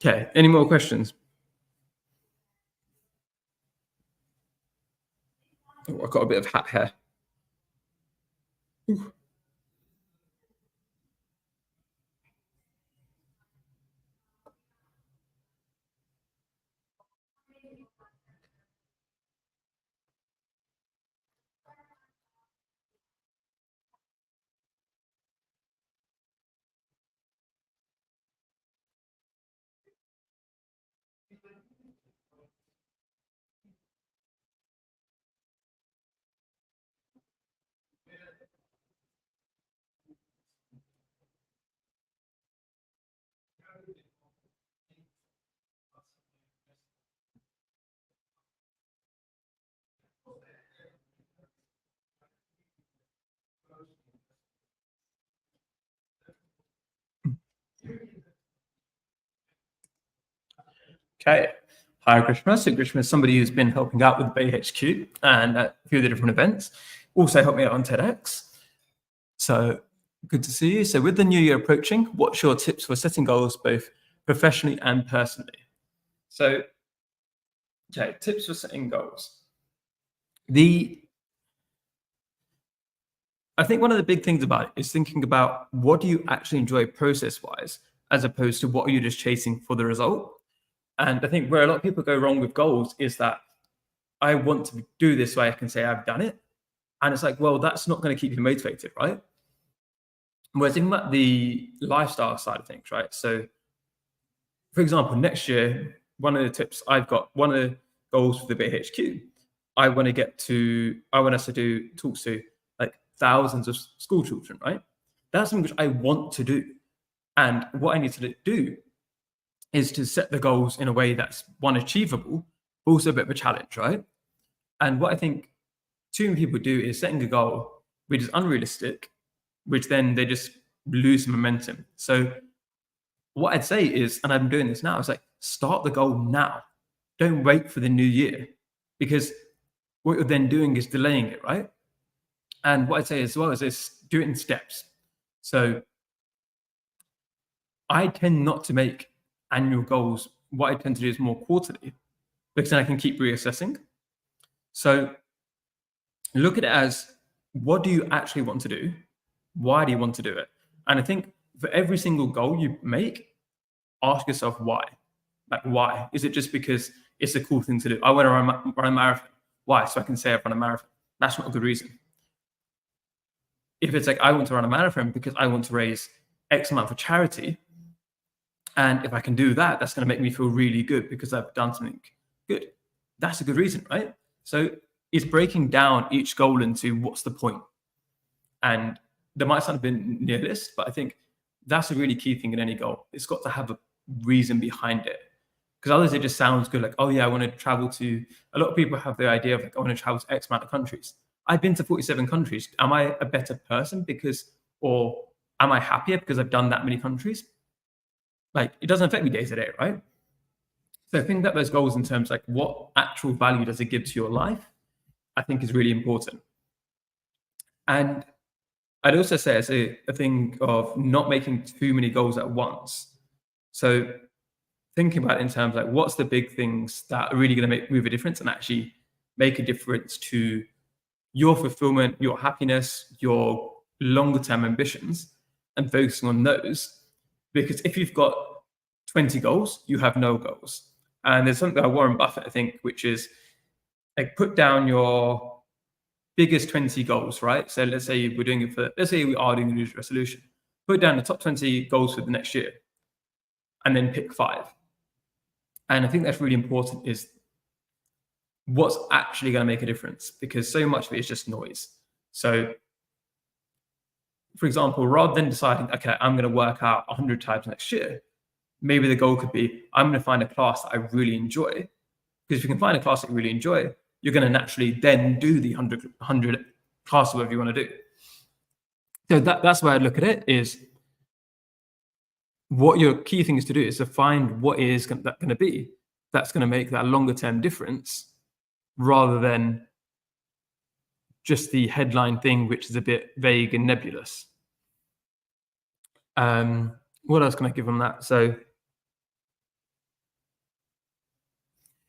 Okay. Any more questions? Oh, I've got a bit of hat hair. Okay. Hi, Grishma. So Grishma is somebody who's been helping out with Bay HQ and at a few of the different events. Also helped me out on TEDx. So good to see you. So with the new year approaching, what's your tips for setting goals both professionally and personally? So, okay, tips for setting goals. I think one of the big things about it is thinking about what do you actually enjoy process-wise, as opposed to what are you just chasing for the result. And I think where a lot of people go wrong with goals is that I want to do this so I can say I've done it. And it's like, well, that's not going to keep you motivated, right? Whereas thinking about the lifestyle side of things, right? So, for example, next year, one of the tips I've got, one of the goals for the BHQ, I want us to do talks to like thousands of school children, right? That's something which I want to do. And what I need to do is to set the goals in a way that's one, achievable, but also a bit of a challenge, right? And what I think too many people do is setting a goal which is unrealistic, which then they just lose momentum. So what I'd say is, and I'm doing this now, it's like start the goal now. Don't wait for the new year because what you're then doing is delaying it, right? And what I'd say as well is this, do it in steps. So I tend not to make annual goals. What I tend to do is more quarterly because then I can keep reassessing. So look at it as what do you actually want to do? Why do you want to do it? And I think for every single goal you make, ask yourself why. Like, why? Is it just because it's a cool thing to do? I want to run a marathon. Why? So I can say I've run a marathon. That's not a good reason. If it's like, I want to run a marathon because I want to raise X amount for charity, and if I can do that, that's going to make me feel really good because I've done something good. That's a good reason, right? So it's breaking down each goal into what's the point. And there might sound a bit nihilist, but I think that's a really key thing in any goal. It's got to have a reason behind it. Because otherwise it just sounds good, like, oh yeah, I want to travel to, a lot of people have the idea of like, I want to travel to X amount of countries. I've been to 47 countries. Am I a better person or am I happier because I've done that many countries? Like, it doesn't affect me day to day, right? So think about those goals in terms like what actual value does it give to your life, I think is really important. And I'd also say as a thing of not making too many goals at once. So thinking about it in terms like what's the big things that are really going to move a difference and actually make a difference to your fulfillment, your happiness, your longer term ambitions, and focusing on those. Because if you've got 20 goals, you have no goals. And there's something by Warren Buffett, I think, which is like put down your biggest 20 goals, right? So let's say we are doing a New Year's resolution. Put down the top 20 goals for the next year and then pick 5. And I think that's really important is what's actually going to make a difference because so much of it is just noise. So for example, rather than deciding, okay, I'm going to work out 100 times next year, maybe the goal could be, I'm going to find a class that I really enjoy. Because if you can find a class that you really enjoy, you're going to naturally then do the 100 class or whatever you want to do. So that's where I look at it, is what your key thing is to do is to find what is that going to be that's going to make that longer term difference, rather than just the headline thing, which is a bit vague and nebulous. What else can I give on that? So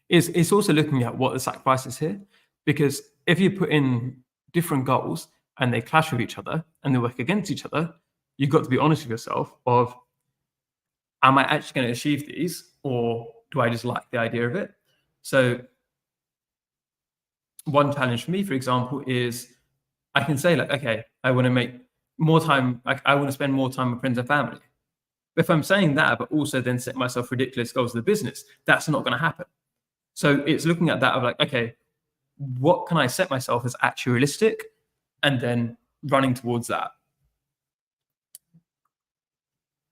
it's also looking at what the sacrifice is here, because if you put in different goals and they clash with each other and they work against each other, you've got to be honest with yourself of, am I actually going to achieve these, or do I just like the idea of it? So one challenge for me, for example, is I can say like, okay, I want to make more time, like I want to spend more time with friends and family. But if I'm saying that, but also then set myself ridiculous goals of the business, that's not going to happen. So it's looking at that of like, okay, what can I set myself as actually realistic, and then running towards that.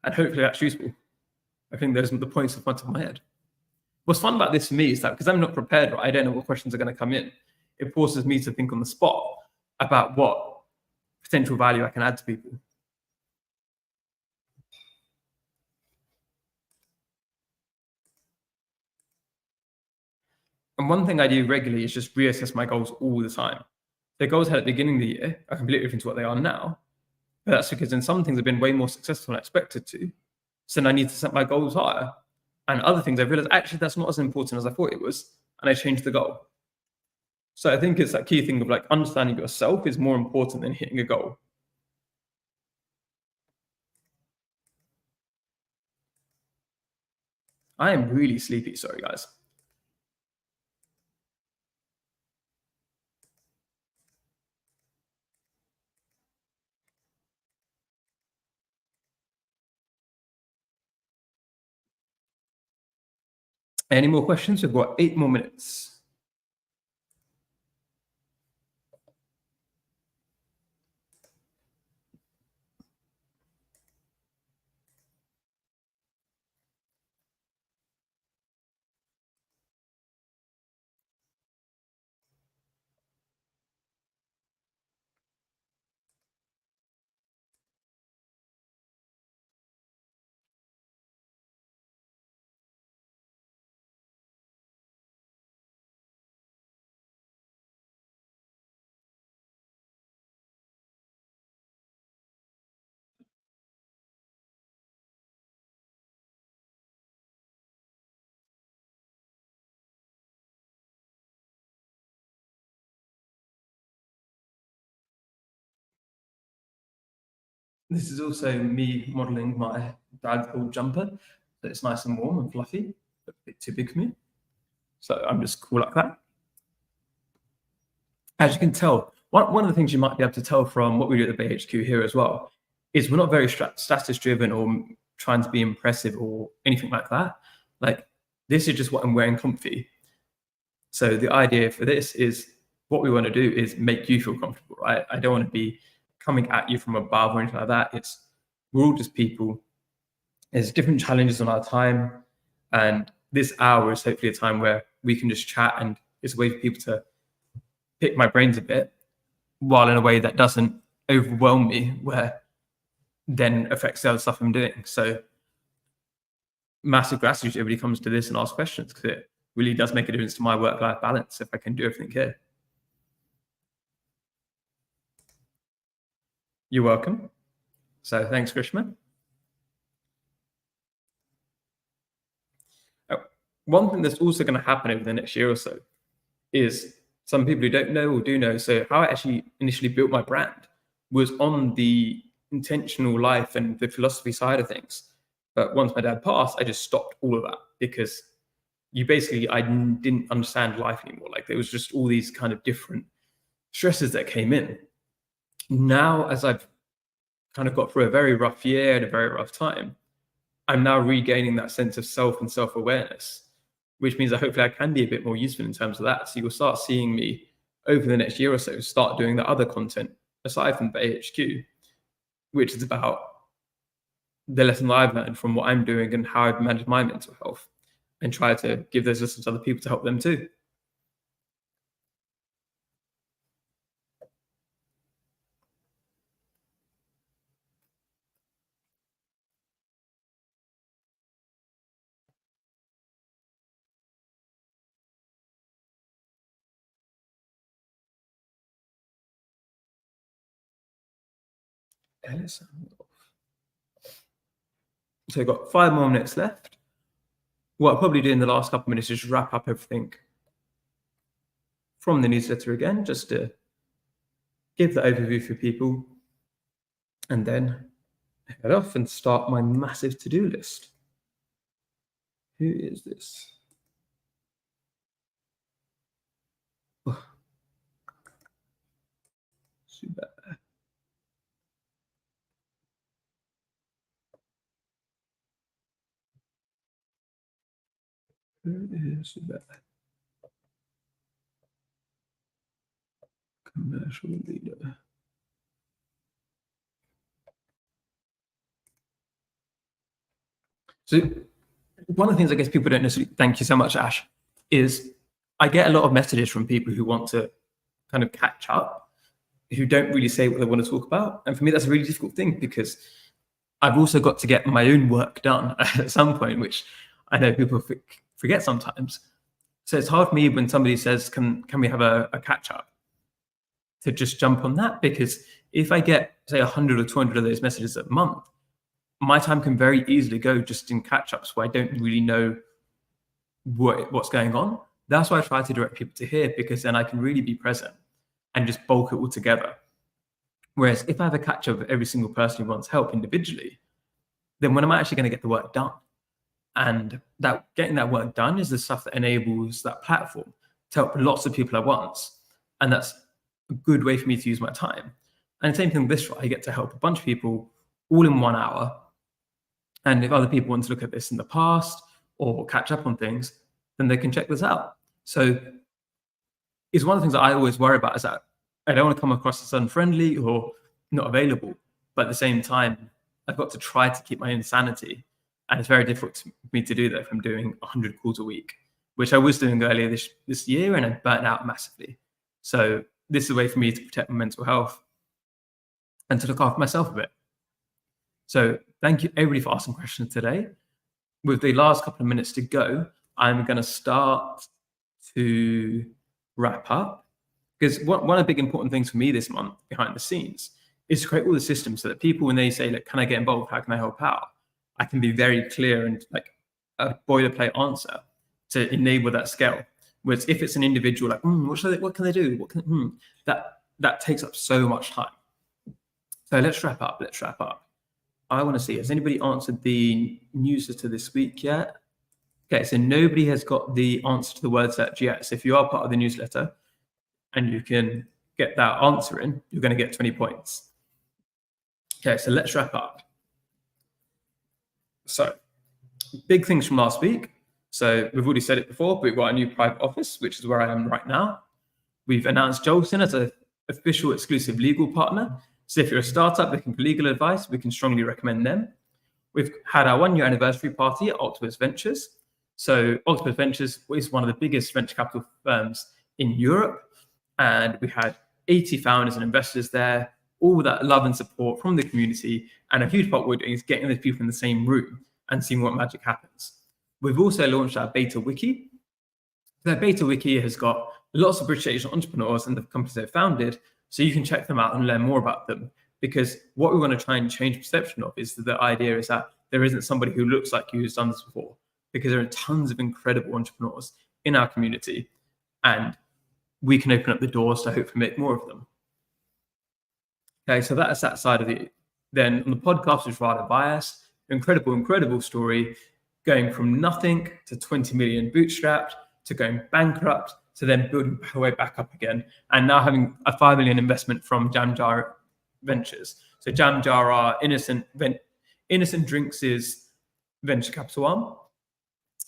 And hopefully that's useful. I think those are the points in front of my head. What's fun about this for me is that because I'm not prepared, right, I don't know what questions are going to come in. It forces me to think on the spot about what potential value I can add to people. And one thing I do regularly is just reassess my goals all the time. The goals I had at the beginning of the year are completely different to what they are now. But that's because in some things I've been way more successful than I expected to. So then I need to set my goals higher. And other things I realized actually that's not as important as I thought it was. And I changed the goal. So I think it's that key thing of like understanding yourself is more important than hitting a goal. I am really sleepy, sorry guys. Any more questions? We've got 8 more minutes. This is also me modeling my dad's old jumper. So it's nice and warm and fluffy, but a bit too big for me. So I'm just cool like that. As you can tell, one of the things you might be able to tell from what we do at the BHQ here as well is we're not very status driven or trying to be impressive or anything like that. Like, this is just what I'm wearing comfy. So the idea for this is what we want to do is make you feel comfortable, right? I don't want to be coming at you from above or anything like that. We're all just people. There's different challenges on our time. And this hour is hopefully a time where we can just chat, and it's a way for people to pick my brains a bit, while in a way that doesn't overwhelm me, where then affects the other stuff I'm doing. So massive gratitude to everybody who comes to this and asks questions, because it really does make a difference to my work-life balance if I can do everything here. You're welcome. So thanks, Grishma. One thing that's also going to happen over the next year or so is some people who don't know or do know. So how I actually initially built my brand was on the intentional life and the philosophy side of things. But once my dad passed, I just stopped all of that, because I didn't understand life anymore. Like, there was just all these kind of different stresses that came in. Now, as I've kind of got through a very rough year and a very rough time, I'm now regaining that sense of self and self-awareness, which means that hopefully I can be a bit more useful in terms of that. So you'll start seeing me over the next year or so start doing the other content aside from BHQ, which is about the lessons I've learned from what I'm doing and how I've managed my mental health, and try to give those lessons to other people to help them too. So we've got 5 more minutes left. What I'll probably do in the last couple of minutes is just wrap up everything from the newsletter again, just to give the overview for people, and then head off and start my massive to-do list. Who is this? Oh. Super. Who is Super? Commercial leader. So one of the things I guess people don't necessarily, thank you so much, Ash, is I get a lot of messages from people who want to kind of catch up, who don't really say what they want to talk about. And for me, that's a really difficult thing because I've also got to get my own work done at some point, which I know people forget sometimes. So it's hard for me when somebody says, can we have a catch up, to just jump on that, because if I get, say, 100 or 200 of those messages a month, my time can very easily go just in catch-ups where I don't really know what's going on. That's why I try to direct people to here, because then I can really be present and just bulk it all together. Whereas if I have a catch-up of every single person who wants help individually, then when am I actually going to get the work done? And that getting that work done is the stuff that enables that platform to help lots of people at once. And that's a good way for me to use my time. And the same thing with this, right? I get to help a bunch of people all in 1 hour. And if other people want to look at this in the past or catch up on things, then they can check this out. So it's one of the things that I always worry about, is that I don't want to come across as unfriendly or not available. But at the same time, I've got to try to keep my own sanity. And it's very difficult for me to do that if I'm doing 100 calls a week, which I was doing earlier this year, and I burnt out massively. So this is a way for me to protect my mental health and to look after myself a bit. So thank you everybody for asking questions today. With the last couple of minutes to go, I'm going to start to wrap up, because one of the big important things for me this month behind the scenes is to create all the systems so that people, when they say, like, can I get involved? How can I help out? I can be very clear and like a boilerplate answer to enable that scale. Whereas if it's an individual, like, what can they do? That takes up so much time. So let's wrap up. I want to see, has anybody answered the newsletter this week yet? Okay, so nobody has got the answer to the word search yet. So if you are part of the newsletter and you can get that answer in, you're going to get 20 points. Okay, so let's wrap up. So big things from last week. So we've already said it before, but we've got a new private office, which is where I am right now. We've announced Jolson as an official exclusive legal partner. So if you're a startup looking for legal advice, we can strongly recommend them. We've had our 1-year anniversary party at Octopus Ventures. So Octopus Ventures is one of the biggest venture capital firms in Europe. And we had 80 founders and investors there, all with that love and support from the community. And a huge part of what we're doing is getting those people in the same room and seeing what magic happens. We've also launched our Beta Wiki. That Beta Wiki has got lots of British Asian entrepreneurs and the companies they've founded, so you can check them out and learn more about them. Because what we want to try and change perception of is that the idea is that there isn't somebody who looks like you who's done this before, because there are tons of incredible entrepreneurs in our community, and we can open up the doors to hopefully make more of them. Okay, so that's that side of it. Then on the podcast with Rada Bias, incredible story, going from nothing to 20 million bootstrapped, to going bankrupt, to then building her way back up again, and now having a 5 million investment from Jamjar Ventures. So Jamjar are Innocent Drinks' venture capital arm.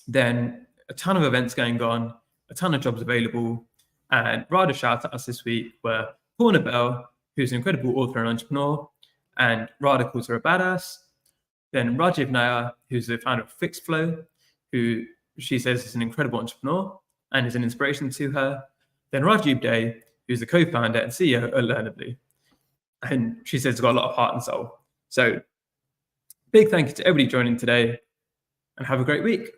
Then a ton of events going on, a ton of jobs available, and Rada shout at us this week were Corner Bell, who's an incredible author and entrepreneur, and Rada calls her a badass. Then Rajiv Nair, who's the founder of Fixflow, who she says is an incredible entrepreneur and is an inspiration to her. Then Rajiv Day, who's the co-founder and CEO of Learnably, and she says has got a lot of heart and soul. So big thank you to everybody joining today, and have a great week.